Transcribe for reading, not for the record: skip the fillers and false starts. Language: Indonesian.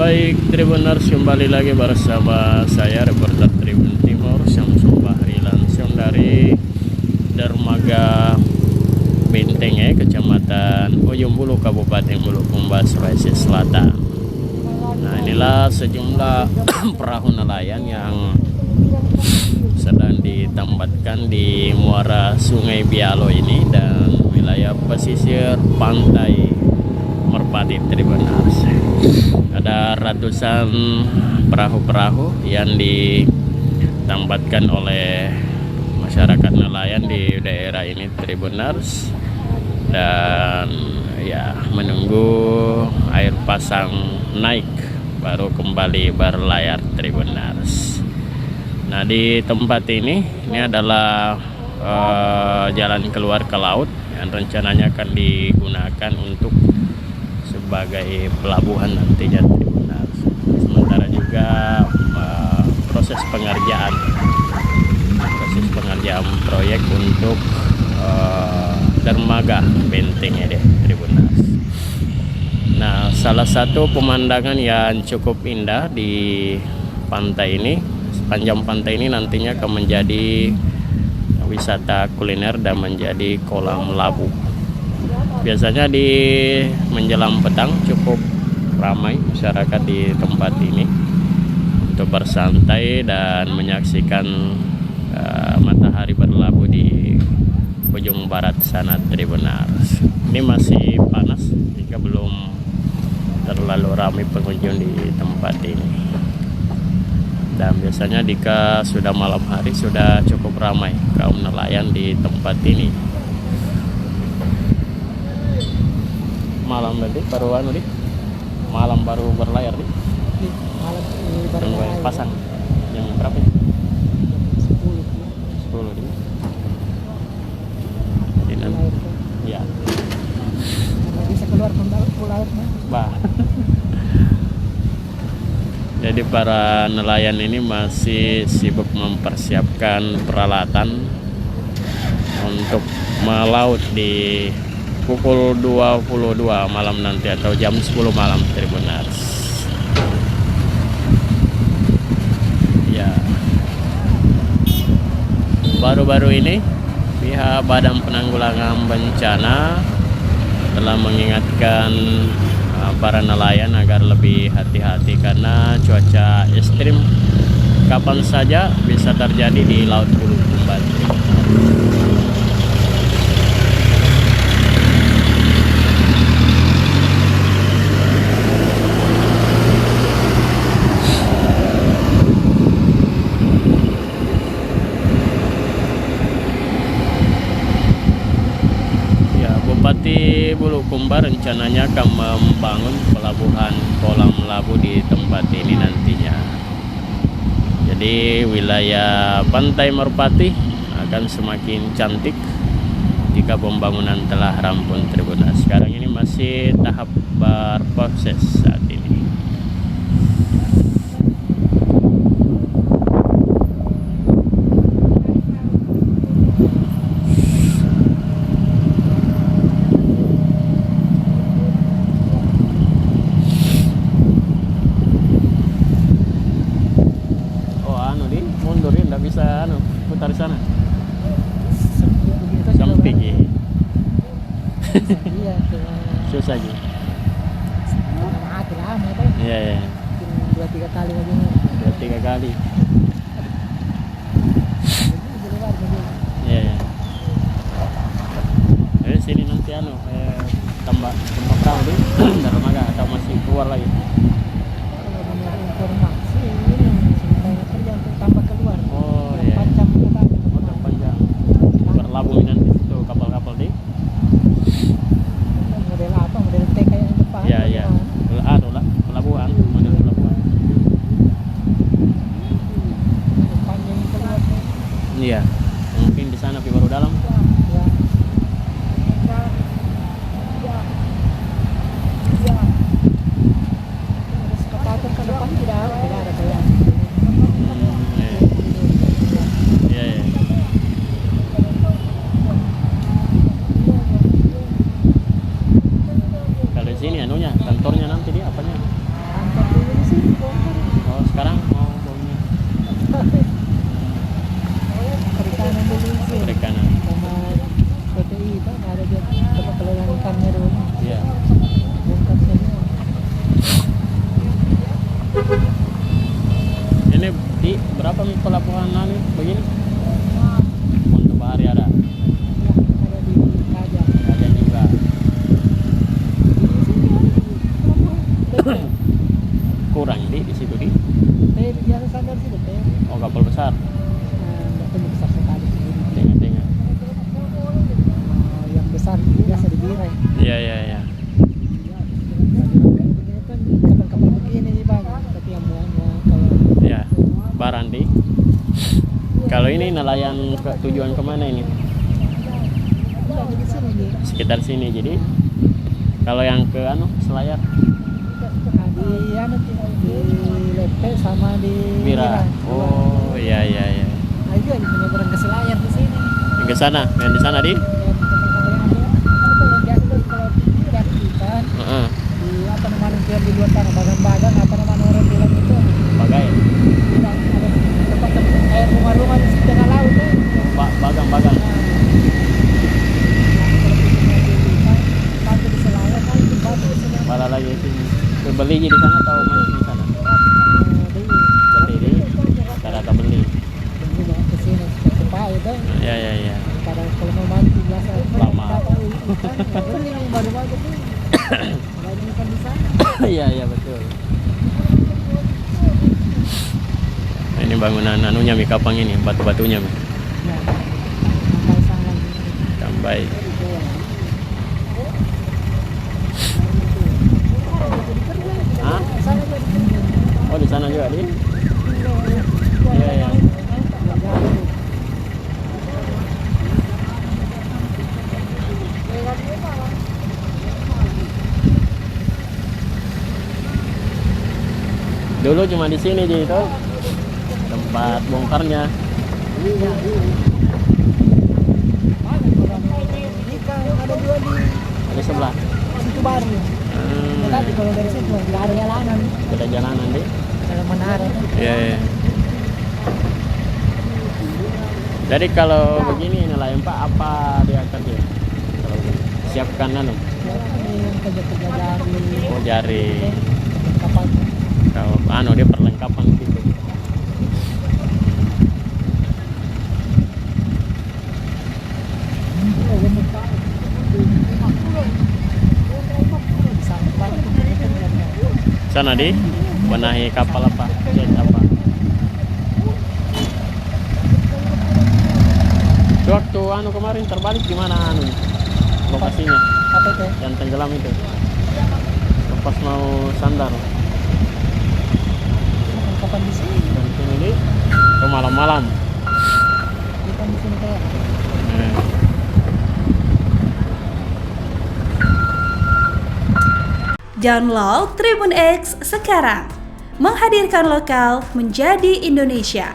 Baik, Tribuners, kembali lagi bersama saya reporter Tribun Timur Syamsul Bahri, langsung dari Dermaga Benteng Kecamatan Ujung Bulu, Kabupaten Bulukumba, Sulawesi Selatan. Nah, inilah sejumlah perahu nelayan yang sedang ditempatkan di muara Sungai Bialo ini dan wilayah pesisir pantai Merpati Tribuners. Ada ratusan perahu-perahu yang ditempatkan oleh masyarakat nelayan di daerah ini Tribuners, dan ya menunggu air pasang naik baru kembali berlayar Tribuners. Nah, di tempat ini adalah jalan keluar ke laut yang rencananya akan digunakan untuk sebagai pelabuhan nantinya Tribuners. Sementara juga proses pengerjaan proyek untuk dermaga benteng ya deh Tribuners. Nah, salah satu pemandangan yang cukup indah di pantai ini, sepanjang pantai ini nantinya akan menjadi wisata kuliner dan menjadi kolam labu. Biasanya di menjelang petang cukup ramai masyarakat di tempat ini untuk bersantai dan menyaksikan matahari berlabuh di ujung barat sana Tribuners. Ini masih panas jika belum terlalu ramai pengunjung di tempat ini. Dan biasanya jika sudah malam hari sudah cukup ramai kaum nelayan di tempat ini. Malam berarti baru malam baru berlayar nih. Malam ini berlayar. Pasang jam berapa? 10 nih. Jadi nanti ya. Karena bisa keluar lautnya. Bah. Jadi para nelayan ini masih sibuk mempersiapkan peralatan untuk melaut di pukul 22 malam nanti atau jam 10 malam Tribuners. Ya. Baru-baru ini pihak Badan Penanggulangan Bencana telah mengingatkan para nelayan agar lebih hati-hati karena cuaca ekstrim kapan saja bisa terjadi di Laut Bulukumba. Bupati Bulukumba rencananya akan membangun pelabuhan kolam labu di tempat ini nantinya. Jadi wilayah pantai Merpati akan semakin cantik jika pembangunan telah rampung Tribuners. Sekarang ini masih tahap berproses saat ini. Nggak bisa putar sana sempit ya. Iya, susah aja. Mati lama itu. Iya. 2-3 kali lagi. 2-3 kali. Iya. Jadi sini nanti tambah perahu di dermaga atau masih keluar lagi? Kalau benar informasi ini sebenarnya kerja untuk tambah keluar. Oh iya. Panjang bukan. Motor panjang. Berlabuh nanti situ kapal-kapal di. Model apa? Model T kayak yang depan. Iya. Lah, pelabuhan, model pelabuhan. Panjang keluar. Iya. Mungkin di sana baru dalam. Ya. Sepatutnya ke depan tidak ada kayak. Iya. Kalau di sini anunya kantornya nanti dia apanya? Kantor dulu mana nih begini? Untuk Bahari ada. Ya, ada di Kajang. Ada juga. Kurang di situ di. Teri biasa sandar sih, teri. Oh, kapal besar. Itu besar sekali sih. Tengah-tengah. Yang besar biasa di Birai. Iya, iya, iya. Ini kan kapal-kapal begini sih bang, tapi yang muanya kalau Ya, Barandi. Kalau ini nelayan ke tujuan kemana ini? udah di sini nih. Sekitar sini. Jadi kalau yang ke Selayar, Nah, di anu di Lepe sama di Mira. Oh, iya, iya, iya. Nah, itu yang penyeberangan ke Selayar di sini. Yang ke sana, yang di sana di. Yang biasa tuh kalau di aktivitas Heeh. di apa namanya yang di luar sana bagan-bagan apa namanya orang bilang itu Bagai. tidak ada tempat-tempat air rumah-rumah di tengah laut tuh. Bagang. Pantai di Selayar kan itu bagus di sini. Malah lagi sini. Beli di sana atau mancing di sana? Beli di. Rata beli. Jadi jangan ke sini cepat itu. Ya, ya, ya. Kadang kalau mau mancing biasa Lama. dapat ikan, beli yang baru-baru tuh. Banyak ikan di sana. Iya, iya, betul. Nah, ini bangunan anunya Mi Kapang ini, batu-batunya Mi. Ya, sampai sana gitu. Tambai. Hah? Sana jadi kerja. Oh, di sana juga, Di. Iya, iya. Dulu cuma di sini di itu tempat bongkarnya. Ikan ada juga Di sebelah. situ baru. Tadi kalau dari situ nggak ada jalanan. Beda jalanan di. Kalau menara. Iya, iya. Jadi kalau begini nelayan Pak apa dia kerja? Kalau begini. Siapkan anu. Ya, ini yang kerja-kerja dari Oh, jari. kapal. Kalau anu dia perlengkapan gitu. Sana di benahi kapal apa? Jet apa? Waktu anu kemarin terbalik gimana anu lokasinya? Apa itu? Yang tenggelam itu. Pas mau sandar. Kapan di sini? Dan sini di malam-malam. Bukan di sini kayak. Download Tribun X sekarang, menghadirkan lokal menjadi Indonesia.